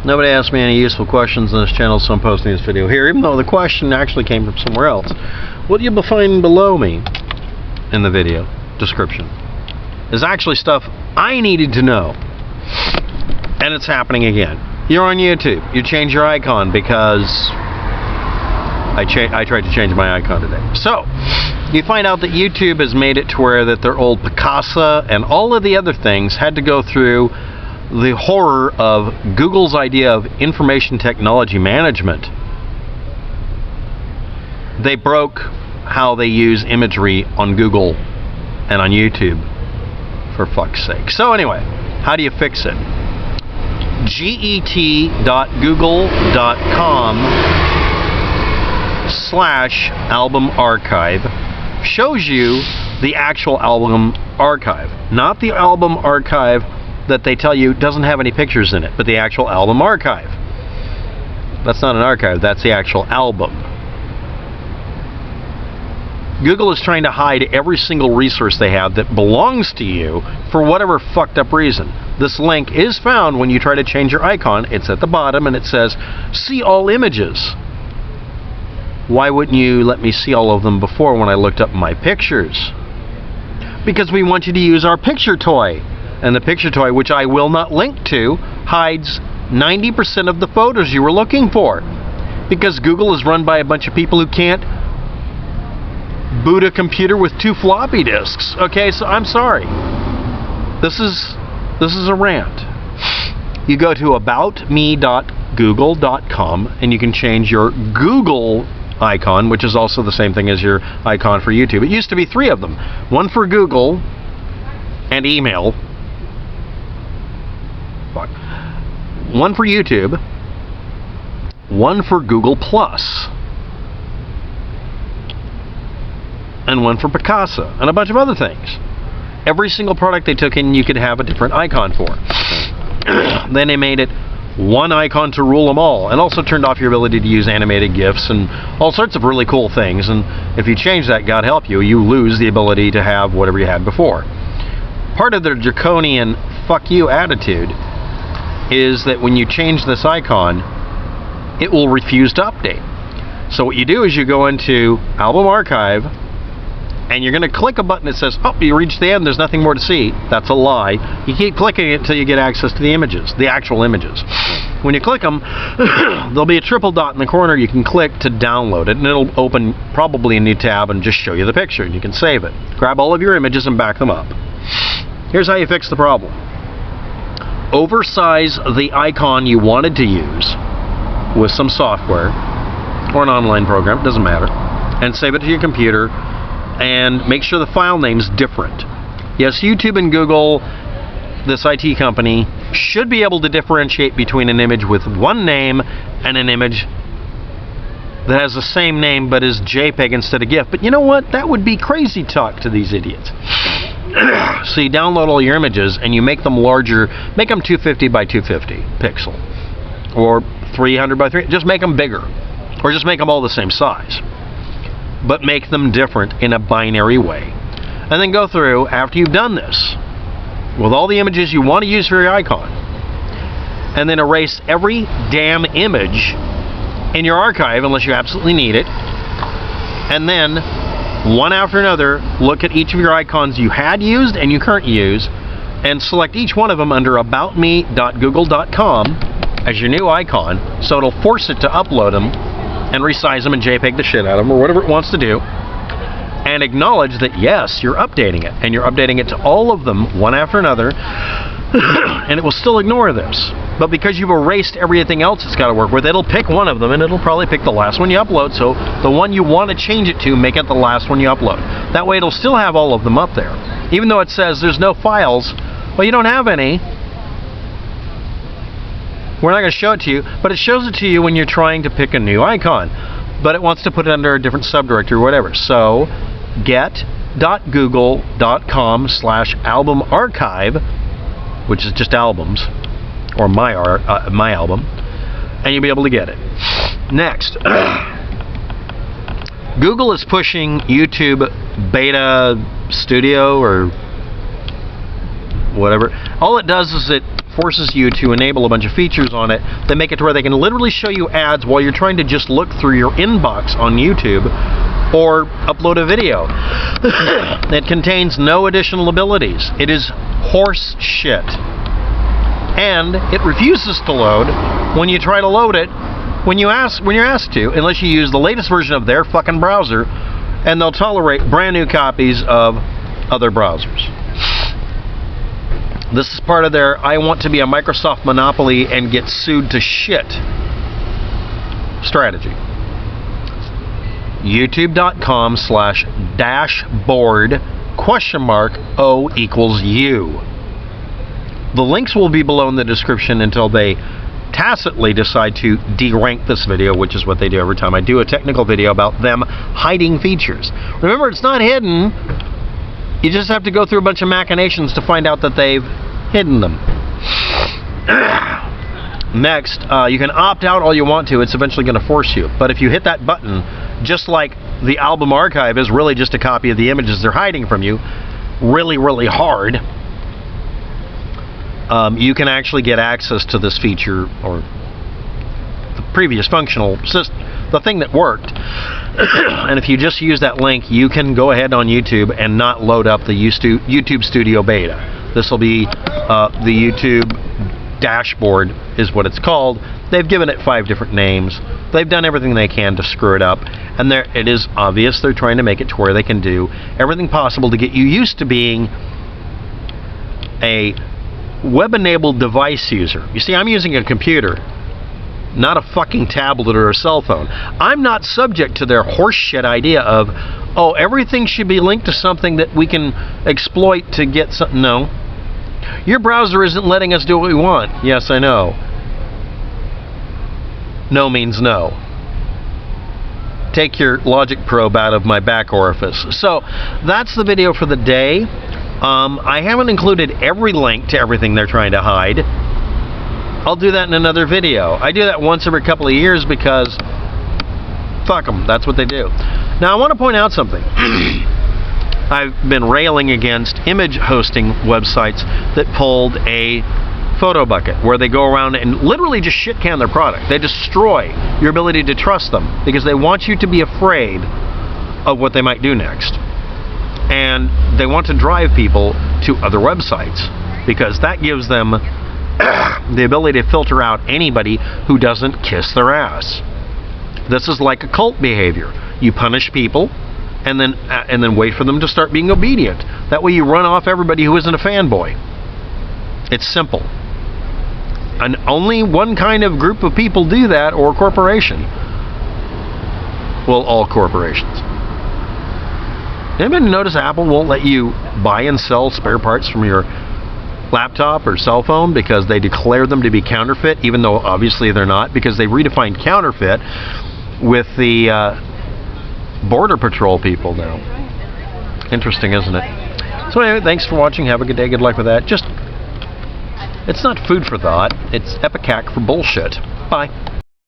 Nobody asked me any useful questions on this channel, so I'm posting this video here, even though the question actually came from somewhere else. What you'll find below me in the video description is actually stuff I needed to know. And it's happening again. You're on YouTube. You change your icon because I tried to change my icon today. So, you find out that YouTube has made it to where that their old Picasa and all of the other things had to go through the horror of Google's idea of information technology management. They broke how they use imagery on Google and on YouTube, for fuck's sake. So anyway, how do you fix it? get.google.com/albumarchive shows you the actual album archive, not the album archive that they tell you doesn't have any pictures in it, but the actual album archive. That's not an archive, that's the actual album. Google is trying to hide every single resource they have that belongs to you for whatever fucked up reason. This link is found when you try to change your icon. It's at the bottom and it says, see all images. Why wouldn't you let me see all of them before when I looked up my pictures? Because we want you to use our picture toy. And the picture toy, which I will not link to, hides 90% of the photos you were looking for. Because Google is run by a bunch of people who can't boot a computer with 2 floppy disks. Okay, so I'm sorry. This is a rant. You go to aboutme.google.com and you can change your Google icon, which is also the same thing as your icon for YouTube. It used to be 3 of them. One for Google and email. One for YouTube. One for Google Plus. And one for Picasa, and a bunch of other things. Every single product they took in, you could have a different icon for. Then they made it one icon to rule them all, and also turned off your ability to use animated GIFs and all sorts of really cool things. And if you change that, God help you, you lose the ability to have whatever you had before. Part of their draconian fuck you attitude is that when you change this icon, it will refuse to update. So what you do is you go into Album Archive, and you're going to click a button that says, oh, you reached the end, there's nothing more to see. That's a lie. You keep clicking it until you get access to the images, the actual images. When you click them, there'll be a triple dot in the corner you can click to download it, and it'll open probably a new tab and just show you the picture, and you can save it. Grab all of your images and back them up. Here's how you fix the problem. Oversize the icon you wanted to use with some software or an online program, doesn't matter, and save it to your computer. And make sure the file name's different. Yes, YouTube and Google, this IT company, should be able to differentiate between an image with one name and an image that has the same name but is JPEG instead of GIF. But you know what? That would be crazy talk to these idiots. So you download all your images and you make them larger. Make them 250 by 250 pixel. Or 300 by 300. Just make them bigger. Or just make them all the same size. But make them different in a binary way. And then go through, after you've done this, with all the images you want to use for your icon, and then erase every damn image in your archive unless you absolutely need it, and then, one after another, look at each of your icons you had used and you currently use, and select each one of them under aboutme.google.com as your new icon, so it'll force it to upload them and resize them and JPEG the shit out of them, or whatever it wants to do, and acknowledge that yes, you're updating it, and you're updating it to all of them, one after another, and it will still ignore this. But because you've erased everything else it's got to work with, it'll pick one of them, and it'll probably pick the last one you upload, so the one you want to change it to, make it the last one you upload. That way it'll still have all of them up there. Even though it says there's no files, well, you don't have any. We're not going to show it to you, but it shows it to you when you're trying to pick a new icon. But it wants to put it under a different subdirectory or whatever. So, get.google.com/albumarchive, which is just albums, or my album, and you'll be able to get it. Next, Google is pushing YouTube Beta Studio or whatever. All it does is it forces you to enable a bunch of features on it that make it to where they can literally show you ads while you're trying to just look through your inbox on YouTube or upload a video. It contains no additional abilities. It is horse shit. And it refuses to load when you try to load it when you're asked to, unless you use the latest version of their fucking browser, and they'll tolerate brand new copies of other browsers. This is part of their I want to be a Microsoft monopoly and get sued to shit strategy. youtube.com/dashboard?O=U. The links will be below in the description until they tacitly decide to derank this video, which is what they do every time I do a technical video about them hiding features. Remember, it's not hidden. You just have to go through a bunch of machinations to find out that they've hidden them. Next, you can opt out all you want to. It's eventually going to force you. But if you hit that button, just like the album archive is really just a copy of the images they're hiding from you, really, really hard, you can actually get access to this feature, or the previous functional system, the thing that worked. And if you just use that link, you can go ahead on YouTube and not load up the YouTube Studio Beta. This will be the YouTube dashboard is what it's called. They've given it 5 different names. They've done everything they can to screw it up, and it is obvious they're trying to make it to where they can do everything possible to get you used to being a web-enabled device user. You see, I'm using a computer, not a fucking tablet or a cell phone. I'm not subject to their horseshit idea of, oh, everything should be linked to something that we can exploit to get something. No. Your browser isn't letting us do what we want. Yes, I know. No means no. Take your logic probe out of my back orifice. So, that's the video for the day. I haven't included every link to everything they're trying to hide. I'll do that in another video. I do that once every couple of years because fuck them, that's what they do. Now I want to point out something. I've been railing against image hosting websites that pulled a photo bucket where they go around and literally just shit can their product. They destroy your ability to trust them because they want you to be afraid of what they might do next. And they want to drive people to other websites because that gives them the ability to filter out anybody who doesn't kiss their ass. This is like a cult behavior. You punish people and then wait for them to start being obedient. That way you run off everybody who isn't a fanboy. It's simple. And only one kind of group of people do that, or corporation. Well, all corporations. Anybody notice Apple won't let you buy and sell spare parts from your laptop or cell phone because they declare them to be counterfeit, even though obviously they're not, because they redefined counterfeit with the Border Patrol people now. Interesting, isn't it? So anyway, thanks for watching. Have a good day. Good luck with that. It's not food for thought. It's epicac for bullshit. Bye.